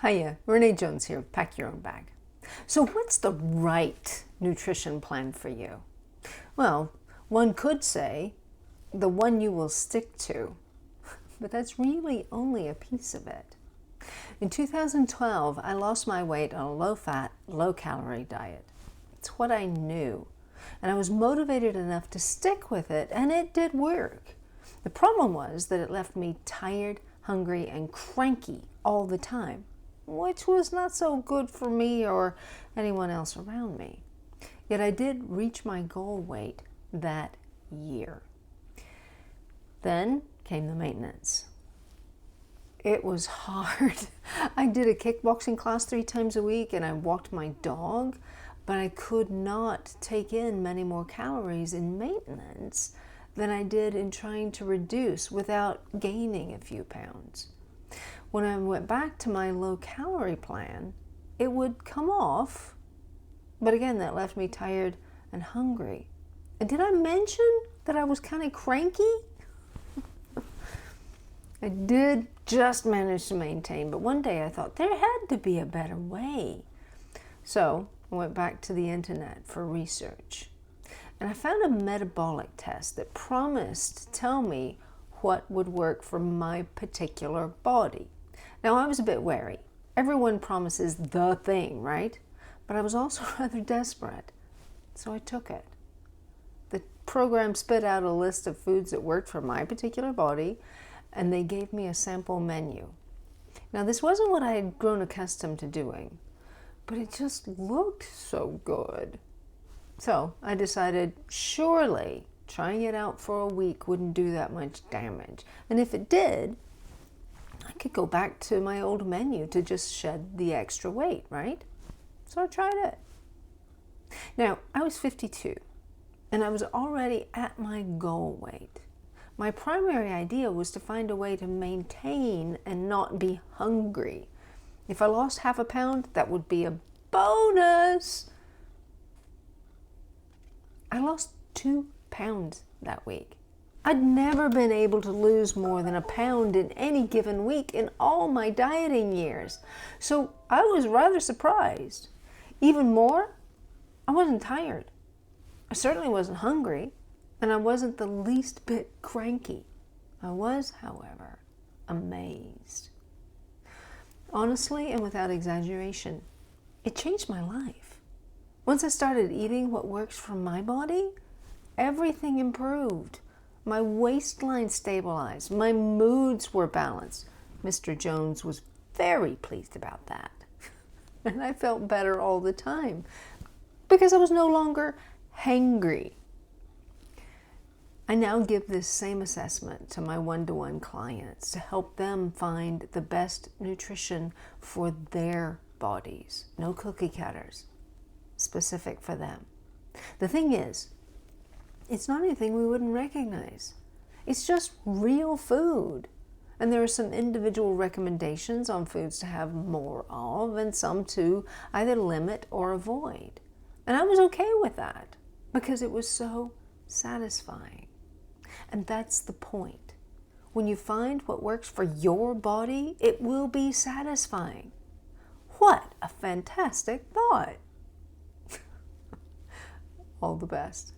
Hiya, Renee Jones here, Pack Your Own Bag. So what's the right nutrition plan for you? Well, one could say the one you will stick to, but that's really only a piece of it. In 2012, I lost my weight on a low-fat, low-calorie diet. It's what I knew, and I was motivated enough to stick with it, and it did work. The problem was that it left me tired, hungry, and cranky all the time, which was not so good for me or anyone else around me. Yet I did reach my goal weight that year. Then came the maintenance. It was hard. I did a kickboxing class 3 times a week and I walked my dog, but I could not take in many more calories in maintenance than I did in trying to reduce without gaining a few pounds. When I went back to my low-calorie plan, it would come off, but again, that left me tired and hungry. And did I mention that I was kind of cranky? I did just manage to maintain, but one day I thought there had to be a better way. So I went back to the internet for research, and I found a metabolic test that promised to tell me what would work for my particular body. Now, I was a bit wary. Everyone promises the thing, right? But I was also rather desperate, so I took it. The program spit out a list of foods that worked for my particular body, and they gave me a sample menu. Now, this wasn't what I had grown accustomed to doing, but it just looked so good. So I decided, surely trying it out for a week wouldn't do that much damage. And if it did, I could go back to my old menu to just shed the extra weight, right? So I tried it. Now, I was 52, and I was already at my goal weight. My primary idea was to find a way to maintain and not be hungry. If I lost half a pound, that would be a bonus. I lost 2 pounds that week. I'd never been able to lose more than a pound in any given week in all my dieting years. So I was rather surprised. Even more, I wasn't tired. I certainly wasn't hungry, and I wasn't the least bit cranky. I was, however, amazed. Honestly, and without exaggeration, it changed my life. Once I started eating what works for my body, everything improved. My waistline stabilized. My moods were balanced. Mr. Jones was very pleased about that. And I felt better all the time because I was no longer hangry. I now give this same assessment to my one-to-one clients to help them find the best nutrition for their bodies. No cookie cutters, specific for them. The thing is, it's not anything we wouldn't recognize. It's just real food. And there are some individual recommendations on foods to have more of and some to either limit or avoid. And I was okay with that because it was so satisfying. And that's the point. When you find what works for your body, it will be satisfying. What a fantastic thought. All the best.